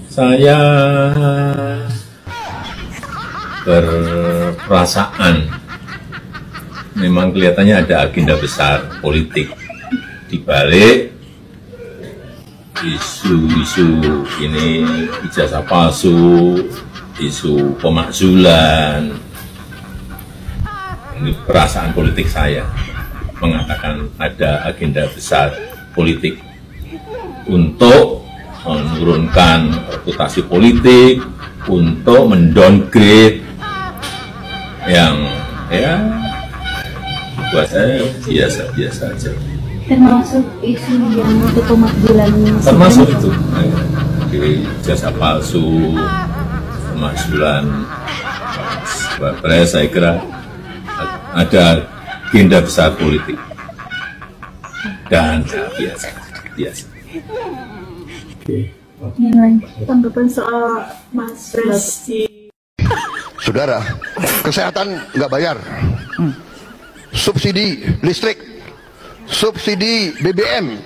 Saya berperasaan memang kelihatannya ada agenda besar politik di balik isu-isu ini, ijazah palsu, isu pemakzulan. Ini perasaan politik saya mengatakan ada agenda besar politik untuk menurunkan reputasi politik, untuk mendowngrade yang ya buat saya biasa-biasa aja. Termasuk isu yang untuk pemakzulan. Termasuk itu, ijazah palsu, pemakzulan. Saya kira ada agenda besar politik dan biasa. Yang lain, tanggapan soal Mas Resi. Saudara, kesehatan nggak bayar, subsidi listrik, subsidi BBM,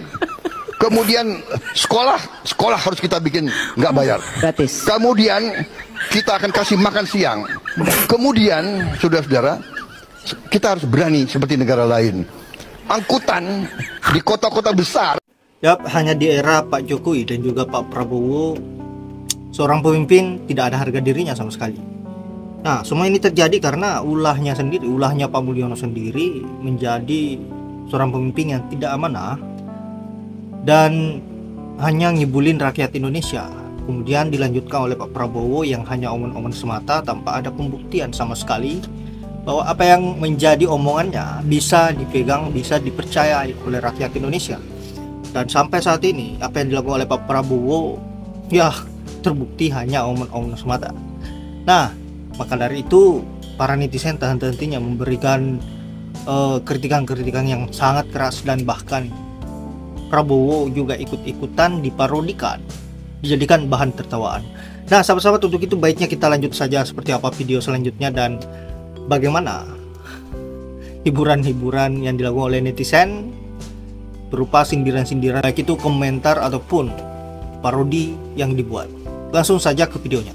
kemudian sekolah harus kita bikin nggak bayar, gratis. Kemudian kita akan kasih makan siang. Kemudian, saudara-saudara, kita harus berani seperti negara lain. Angkutan di kota-kota besar. Yap, hanya di era Pak Jokowi dan juga Pak Prabowo, seorang pemimpin tidak ada harga dirinya sama sekali. Nah, semua ini terjadi karena ulahnya Pak Mulyono sendiri menjadi seorang pemimpin yang tidak amanah dan hanya ngibulin rakyat Indonesia. Kemudian dilanjutkan oleh Pak Prabowo yang hanya omong-omong semata tanpa ada pembuktian sama sekali bahwa apa yang menjadi omongannya bisa dipegang, bisa dipercayai oleh rakyat Indonesia. Dan sampai saat ini apa yang dilakukan oleh Pak Prabowo ya terbukti hanya omong-omong semata. Nah, maka dari itu para netizen tak henti-hentinya memberikan kritikan-kritikan yang sangat keras, dan bahkan Prabowo juga ikut-ikutan diparodikan, dijadikan bahan tertawaan. Nah, sahabat-sahabat, untuk itu baiknya kita lanjut saja seperti apa video selanjutnya dan bagaimana hiburan-hiburan yang dilakukan oleh netizen berupa sindiran-sindiran, baik itu komentar ataupun parodi yang dibuat. Langsung saja ke videonya.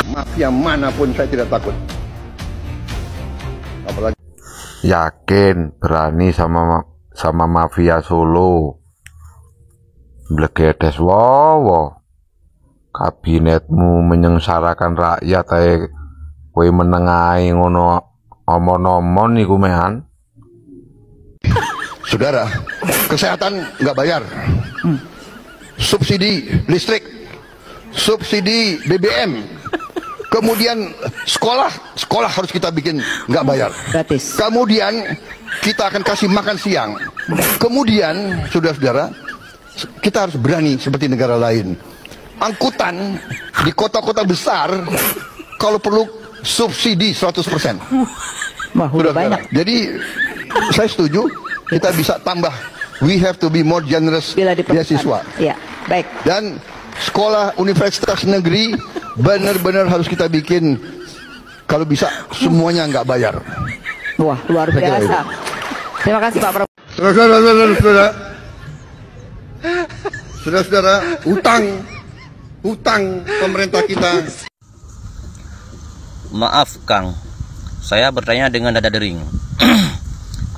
Mafia manapun saya tidak takut. Apalagi yakin berani sama mafia Solo. Blegedes wowo. Kabinetmu menyengsarakan rakyat kowe menengahi ngono omon-omon niku mehan. Saudara, kesehatan nggak bayar, subsidi listrik, subsidi BBM, kemudian sekolah harus kita bikin nggak bayar, gratis. Kemudian kita akan kasih makan siang. Kemudian, saudara-saudara, kita harus berani seperti negara lain. Angkutan di kota-kota besar kalau perlu subsidi 100%. Wah, udah banyak. Jadi saya setuju kita bisa tambah. We have to be more generous beasiswa. Ya, baik. Dan sekolah universitas negeri benar-benar harus kita bikin, kalau bisa semuanya nggak bayar. Wah, luar biasa. Terima kasih Pak Prabowo. Saudara-saudara, hutang pemerintah kita. Maaf Kang, saya bertanya dengan dada dering.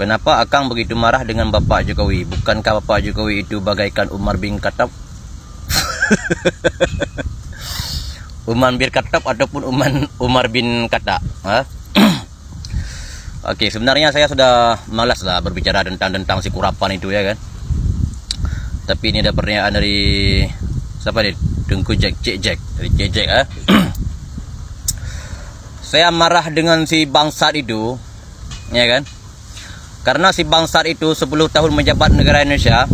Kenapa Akang begitu marah dengan Bapak Jokowi? Bukankah Bapak Jokowi itu bagaikan Umar bin Khattab? Umar bin Khattab ataupun Umar bin Khattab. Oke, sebenarnya saya sudah malas lah berbicara tentang si Kurapan itu ya kan. Tapi ini ada pertanyaan dari siapa nih? Tengku Cek Jack dari Cek Jack Saya marah dengan si bangsat itu, ya kan? Karena si bangsat itu 10 tahun menjabat negara Indonesia,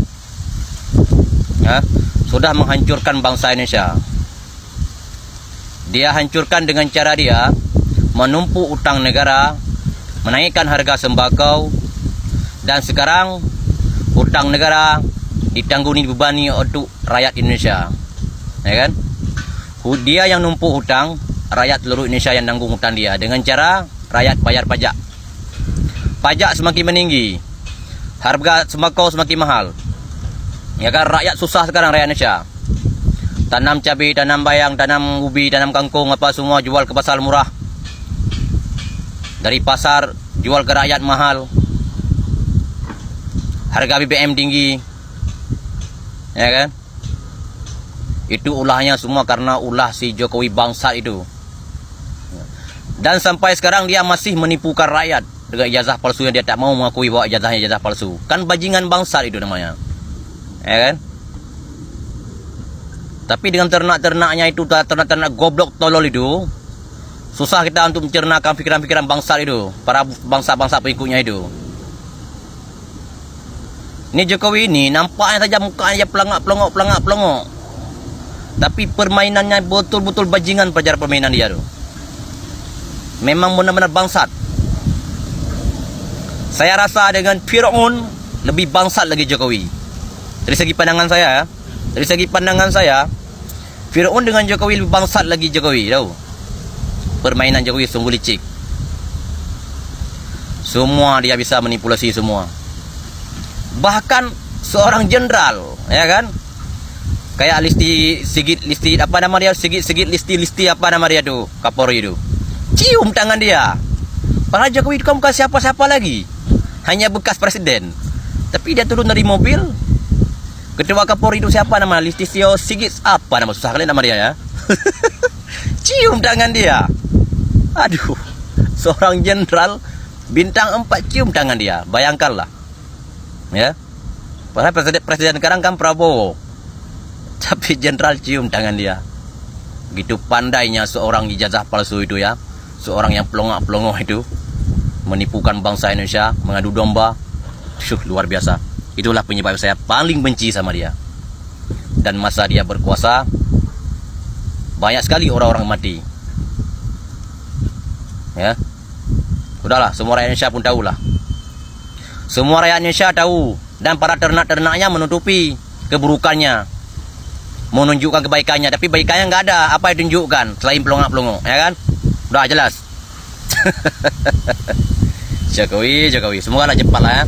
ya, sudah menghancurkan bangsa Indonesia. Dia hancurkan dengan cara dia menumpuk utang negara, menaikkan harga sembako, dan sekarang utang negara ditanggung dibebani untuk rakyat Indonesia, ya kan? Dia yang numpuk utang, rakyat seluruh Indonesia yang nanggung utang dia dengan cara rakyat bayar pajak. Pajak semakin meninggi, harga sembako semakin mahal, ya kan? Rakyat susah sekarang, rakyat Indonesia. Tanam cabai, tanam bayang, tanam ubi, tanam kangkung, apa semua jual ke pasar murah. Dari pasar jual ke rakyat mahal. Harga BBM tinggi, ya kan? Itu ulahnya semua karena ulah si Jokowi bangsat itu. Dan sampai sekarang dia masih menipukan rakyat dengan ijazah palsu yang dia tak mau mengakui bahwa ijazahnya ijazah palsu. Kan bajingan bangsat itu namanya, ya kan? Tapi dengan ternak-ternaknya itu, ternak-ternak goblok tolol itu, susah kita untuk mencernakan pikiran-pikiran bangsat itu, para bangsa-bangsa pengikutnya itu. Ini Jokowi ini nampaknya saja mukanya pelangak. Tapi permainannya betul-betul bajingan pada permainan dia tuh. Memang benar-benar bangsat. Saya rasa dengan Firaun lebih bangsat lagi Jokowi. Dari segi pandangan saya, Firaun dengan Jokowi lebih bangsat lagi Jokowi, tahu? Permainan Jokowi sungguh licik. Semua dia bisa manipulasi semua. Bahkan seorang jenderal, ya kan? Kayak Listi apa nama dia? Listi apa nama dia tuh? Kapolri itu. Cium tangan dia. Padahal Jokowi itu kan bukan siapa-siapa lagi. Hanya bekas presiden. Tapi dia turun dari mobil. Ketua Kapolri itu siapa nama? Listio Sigit apa nama, susah kali nama dia ya. Cium tangan dia. Aduh. Seorang jenderal bintang 4 cium tangan dia. Bayangkanlah. Ya. Padahal presiden sekarang kan Prabowo. Tapi jenderal cium tangan dia. Begitu pandainya seorang ijazah palsu itu ya. Seorang yang pelongok-pelongok itu menipukan bangsa Indonesia, mengadu domba. Luar biasa. Itulah penyebab saya paling benci sama dia. Dan masa dia berkuasa, banyak sekali orang-orang mati. Ya. Udahlah, semua rakyat Indonesia pun tahulah. Semua rakyat Indonesia tahu. Dan para ternak-ternaknya menutupi keburukannya, menunjukkan kebaikannya. Tapi kebaikannya nggak ada. Apa yang ditunjukkan selain pelongok-pelongok, ya kan? Udah jelas. Jokowi. Semoga cepat lah ya.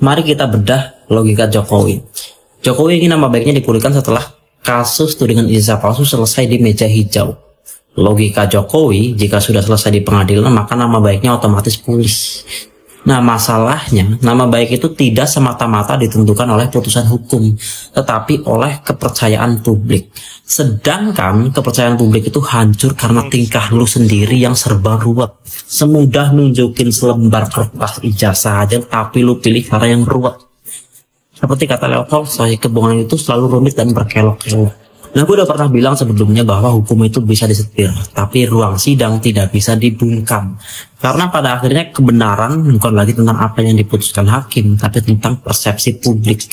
Mari kita bedah logika Jokowi. Jokowi ingin nama baiknya dipulihkan setelah kasus tudingan ijazah palsu selesai di meja hijau. Logika Jokowi, jika sudah selesai di pengadilan, maka nama baiknya otomatis pulih. Nah, masalahnya, nama baik itu tidak semata-mata ditentukan oleh putusan hukum, tetapi oleh kepercayaan publik. Sedangkan kepercayaan publik itu hancur karena tingkah lu sendiri yang serba ruwet. Semudah nunjukin selembar kertas ijazah aja, tapi lu pilih cara yang ruwet. Seperti kata Leo Tolstoy, kebohongan itu selalu rumit dan berkelok-kelok. Nah, gue udah pernah bilang sebelumnya bahwa hukum itu bisa disetir, tapi ruang sidang tidak bisa dibungkam. Karena pada akhirnya kebenaran bukan lagi tentang apa yang diputuskan hakim, tapi tentang persepsi publik.